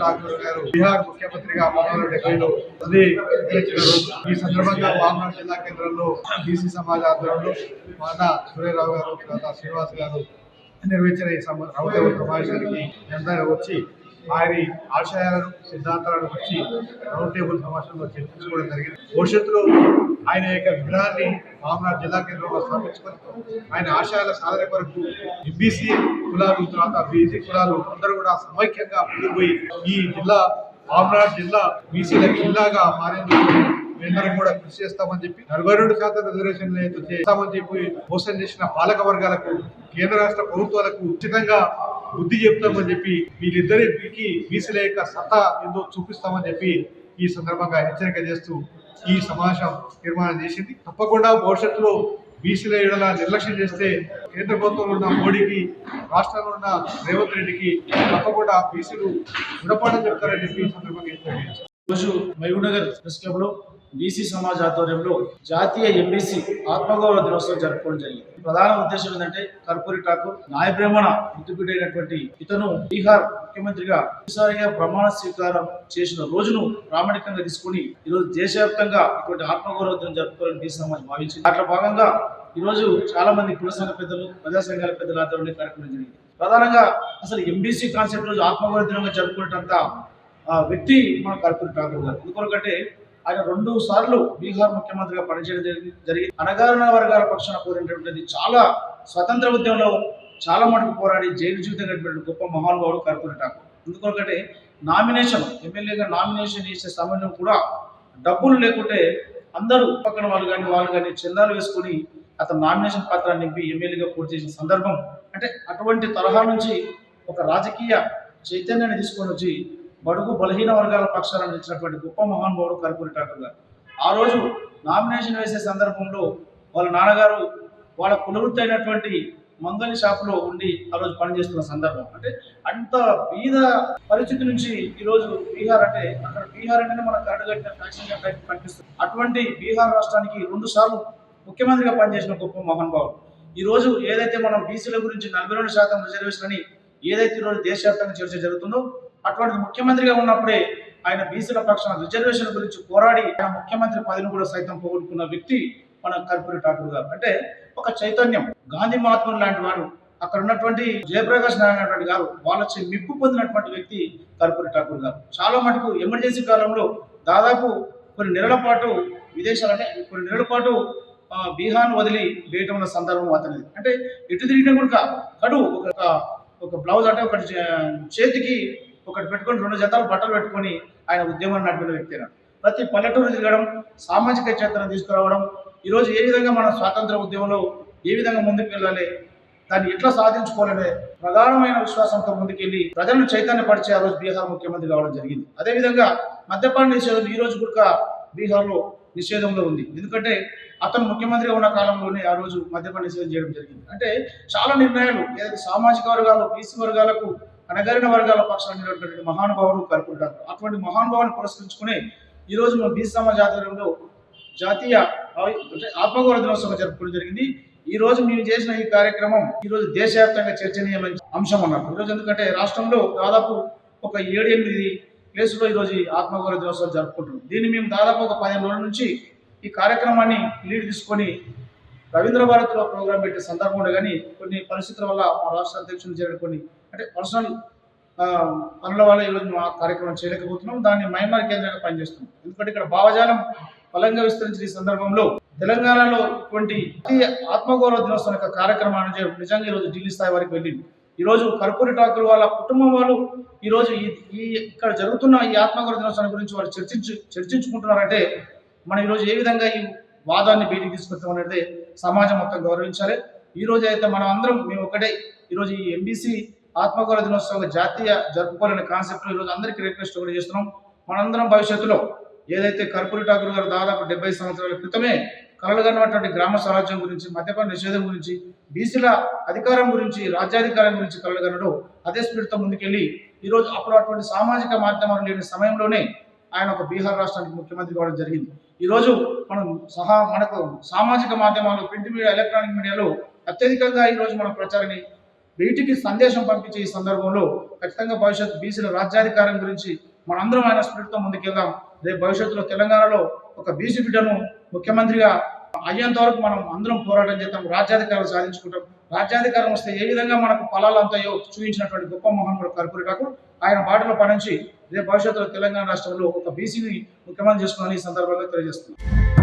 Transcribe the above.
ఠాకూర్ గారు బీహార్ ముఖ్యమంత్రిగా 1970లో గెలిచిన రోజు. ఈ సందర్భంగా పాల్నాడు జిల్లా కేంద్రంలో బీసీ సమాజ్ ఆధ్వర్యంలో మన సూర్యరావు గారు, తర్వాత శ్రీనివాస్ గారు నిర్వహించిన ఈ సమావేశానికి అందరూ వచ్చి ఆయన ఆశయాలను సిద్ధాంతాలను వచ్చి రౌండ్ టేబుల్ సమావేశంలో చర్చించుకోవడం జరిగింది. భవిష్యత్తులో ఆయన యొక్క విగ్రహాన్ని పాల్నాడు జిల్లా కేంద్రంలో స్థాపించుకొని ఆయన ఆశయాల సాధన కొరకు ఎంబీసీ కులాలు, తర్వాత బీసీ కులాలు అందరూ కూడా సమైక్యంగా ముందుకు పోయి ఈ జిల్లా పాల్నాడు జిల్లా బీసీల జిల్లాగా మారేందుకు మేమందరం కూడా కృషి చేస్తామని చెప్పి 42% రిజర్వేషన్లు చేస్తామని చెప్పి మోసం చేసిన పాలక వర్గాలకు, కేంద్ర రాష్ట్ర ప్రభుత్వాలకు ఉచితంగా బుద్ధి చెప్తామని చెప్పి వీళ్ళిద్దరికి బీసీల యొక్క సత్తా ఏందో చూపిస్తామని చెప్పి ఈ సందర్భంగా హెచ్చరిక చేస్తూ ఈ సమావేశం తీర్మానం చేసింది. తప్పకుండా భవిష్యత్తులో బీసీల ఏడల నిర్లక్ష్యం చేస్తే కేంద్ర ప్రభుత్వంలో ఉన్న మోడీకి, రాష్ట్రంలో ఉన్న రేవంత్ రెడ్డికి తప్పకుండా బీసీలు గుణపాఠం చెప్తారని చెప్పి ఈ సందర్భంగా హెచ్చరించారు. రోజు మహబూబ్నగర్ ప్రెస్ క్లబ్ లో బీసీ సమాజ్ ఆధ్వర్యంలో జాతీయ ఎంబీసీ ఆత్మగౌరవ దినోత్సవం జరుపుకోవడం జరిగింది. ప్రధాన ఉద్దేశం ఏంటంటే కర్పూరి ఠాకూర్ న్యాయప్రేమణ ముద్దుబిడ్డైనటువంటి ఇతను బీహార్ ముఖ్యమంత్రిగా ఈసారిగా ప్రమాణ స్వీకారం చేసిన రోజును ప్రామాణికంగా తీసుకుని ఈరోజు దేశవ్యాప్తంగా ఇటువంటి ఆత్మగౌరవ దినం జరుపుకోవాలని బీసీ సమాజ్ భావించింది. అట్లా భాగంగా ఈరోజు చాలా మంది కుల సంఘ పెద్దలు, ప్రజా సంఘాల పెద్దల ఆధ్వర్యంలో కార్యక్రమం జరిగింది. ప్రధానంగా అసలు ఎంబీసీ కాన్సెప్ట్ రోజు ఆత్మగౌరవ దినంగా జరుపుకునేటంత వ్యక్తి మన కర్పూరి ఠాకూర్ గారు. ఎందుకంటే ఆయన 2 సార్లు బీహార్ ముఖ్యమంత్రిగా పనిచేయడం జరిగింది. అణగారిన వర్గాల పక్షాన కోరినటువంటిది చాలా స్వతంత్ర ఉద్యమంలో చాలా మటుకు పోరాడి జైలు జీవితం గడిపినటువంటి గొప్ప మహానుభావుడు కర్పూరి ఠాకూర్. ఎందుకంటే నామినేషన్, ఎమ్మెల్యేగా నామినేషన్ చేసే సమయంలో కూడా డబ్బులు లేకుంటే అందరూ పక్కన వాళ్ళు కానీ చందాలు వేసుకుని అతను నామినేషన్ పత్రాన్ని నింపి ఎమ్మెల్యేగా పూర్తి చేసిన సందర్భం. అంటే అటువంటి తరహా నుంచి ఒక రాజకీయ చైతన్యాన్ని తీసుకొని వచ్చి బడుగు బలహీన వర్గాల పక్షాలను నిలిచినటువంటి గొప్ప మహానుభావుడు కర్పూరి ఠాకూర్ గారు. ఆ రోజు నామినేషన్ వేసే సందర్భంలో వాళ్ళ నాన్నగారు వాళ్ళ కులవృత్తి అయినటువంటి మంగళి షాపులో ఉండి ఆ రోజు పనిచేస్తున్న సందర్భం. అంటే అంత బీద పరిస్థితి నుంచి ఈరోజు బీహార్ అంటే అక్కడ బీహార్ అంటేనే మన కరడుగట్టిన ఫ్యాక్షన్ టైప్ కనిపిస్తుంది. అటువంటి బీహార్ రాష్ట్రానికి 2 సార్లు ముఖ్యమంత్రిగా పనిచేసిన గొప్ప మహానుభావుడు. ఈ రోజు ఏదైతే మనం బీసీల గురించి 42% రిజర్వేషన్ అని ఏదైతే ఈరోజు దేశవ్యాప్తంగా చర్చ జరుగుతుందో అటువంటి ముఖ్యమంత్రిగా ఉన్నప్పుడే ఆయన బీసీల పక్షాన రిజర్వేషన్ గురించి పోరాడి ఆయన ముఖ్యమంత్రి పదవిని కూడా సైతం పోగొట్టుకున్న వ్యక్తి మన కర్పూరి ఠాకూర్ గారు. అంటే ఒక చైతన్యం, గాంధీ మహాత్ములు లాంటి వారు, అక్కడ ఉన్నటువంటి జయప్రకాష్ నారాయణ గారు వాళ్ళ మెప్పు పొందినటువంటి వ్యక్తి కర్పూరి ఠాకూర్ గారు. చాలా మటుకు ఎమర్జెన్సీ కాలంలో దాదాపు కొన్ని నెలల పాటు కొన్ని నెలల పాటు బీహార్ను వదిలి వేయటం ఉన్న సందర్భం అతనిది. అంటే ఎటు తిరిగినా కూడా కడు ఒక బ్లౌజ్ అంటే ఒకటి చేతికి ఒకటి పెట్టుకొని 2 జతలు బట్టలు పెట్టుకొని ఆయన ఉద్యమాన్ని నడిపిన వ్యక్తి. ప్రతి పల్లెటూరు తిరగడం, సామాజిక చైతన్యం తీసుకురావడం, ఈరోజు ఏ విధంగా మన స్వాతంత్ర ఉద్యమంలో ఏ విధంగా ముందుకు వెళ్ళాలి, దాన్ని ఎట్లా సాధించుకోవాలనే ప్రధానమైన విశ్వాసంతో ముందుకెళ్ళి ప్రజలను చైతన్యపరిచే ఆ రోజు బీహార్ ముఖ్యమంత్రి కావడం జరిగింది. అదేవిధంగా మద్యపాన నిషేధం ఈ రోజు కూడా బీహార్లో నిషేధంలో ఉంది. ఎందుకంటే అతను ముఖ్యమంత్రిగా ఉన్న కాలంలోనే ఆ రోజు మద్యపాన నిషేధం చేయడం జరిగింది. అంటే చాలా నిర్ణయాలు ఏదైతే సామాజిక వర్గాలు, బీసీ వర్గాలకు, అణగారిన వర్గాల పక్షాన నిలబడినటువంటి మహానుభావుడు కర్పూరి ఠాకూర్. అటువంటి మహానుభావుని పురస్కరించుకుని ఈరోజు మన బీసీ సమాజ్ ఆధ్వర్యంలో జాతీయ ఆత్మగౌరవ దినోత్సవం జరుపుకోవడం జరిగింది. ఈ రోజు మేము చేసిన ఈ కార్యక్రమం ఈ రోజు దేశవ్యాప్తంగా చర్చనీయమైన అంశం అన్నారు. ఈరోజు ఎందుకంటే రాష్ట్రంలో దాదాపు ఒక 7-8 ప్లేసులో ఈరోజు ఆత్మగౌరవ దినోత్సవం జరుపుకుంటున్నాం. దీన్ని మేము దాదాపు ఒక 15 రోజుల నుంచి ఈ కార్యక్రమాన్ని లీడ్ తీసుకొని రవీంద్ర భారతిలో ప్రోగ్రాం పెట్టే సందర్భంలో కానీ కొన్ని పరిస్థితుల వల్ల మా రాష్ట్ర అధ్యక్షులు చేరిన కొన్ని అంటే పర్సనల్ పనుల వల్ల ఈరోజు మేము ఆ కార్యక్రమం చేయలేకపోతున్నాం. దాన్ని మయన్మార్ కేంద్రంగా పనిచేస్తున్నాం. ఎందుకంటే ఇక్కడ భావజాలం బలంగా విస్తరించిన ఈ సందర్భంలో తెలంగాణలో ఇటువంటి ఆత్మగౌరవ దినోత్సవం యొక్క కార్యక్రమాన్ని నిజంగా ఈరోజు ఢిల్లీ స్థాయి వరకు వెళ్ళింది. ఈరోజు కర్పూరి ఠాకూర్ వాళ్ళ కుటుంబం వాళ్ళు ఈరోజు ఇక్కడ జరుగుతున్న ఈ ఆత్మగౌరవ దినోత్సవం గురించి వాళ్ళు చర్చించుకుంటున్నారంటే మనం ఈరోజు ఏ విధంగా ఈ వాదాన్ని బయటికి తీసుకొస్తాం అనేది సమాజం మొత్తం గౌరవించాలి. ఈ రోజు అయితే మనం అందరం మేము ఒకటే ఈరోజు ఈ ఎంబీసీ ఆత్మగౌరవ దినోత్సవం జాతీయ జరుపుకోవాలనే కాన్సెప్ట్ ఈరోజు అందరికీ రిక్వెస్ట్ కూడా చేస్తున్నాం. మనందరం భవిష్యత్తులో ఏదైతే కర్పూరి ఠాకూర్ గారు దాదాపు 70 సంవత్సరాల క్రితమే కలలుగన్నటువంటి గ్రామ స్వరాజ్యం గురించి, మద్యపాన నిషేధం గురించి, బీసీల అధికారం గురించి, రాజ్యాధికారం గురించి కలలుగనడు అదే స్పిరిట్తో ముందుకెళ్ళి ఈరోజు అప్పుడు అటువంటి సామాజిక మాధ్యమాలు లేని సమయంలోనే ఆయన ఒక బీహార్ రాష్ట్రానికి ముఖ్యమంత్రి కావడం జరిగింది. ఈరోజు మనకు సామాజిక మాధ్యమాలు, ప్రింట్ మీడియా, ఎలక్ట్రానిక్ మీడియాలో అత్యధికంగా ఈరోజు మన ప్రచారాన్ని వీటికి సందేశం పంపించే ఈ సందర్భంలో ఖచ్చితంగా భవిష్యత్తు బీసీల రాజ్యాధికారం గురించి మనందరం ఆయన స్పిరిట్తో ముందుకెళ్దాం. రేపు భవిష్యత్తులో తెలంగాణలో ఒక బీసీ బిడ్డను ముఖ్యమంత్రిగా అయ్యేంత వరకు మనం అందరం పోరాటం చేద్దాం, రాజ్యాధికారం సాధించుకుంటాం. రాజ్యాధికారం వస్తే ఏ విధంగా మనకు ఫలాలు అంతాయో చూపించినటువంటి గొప్ప మహానుభావుడు కర్పూరి ఠాకూర్ ఆయన బాటలో పడించి రేపు భవిష్యత్తులో తెలంగాణ రాష్ట్రంలో ఒక బీసీని ముఖ్యమంత్రి చేసుకోవాలని ఈ సందర్భంగా తెలియజేస్తున్నాం.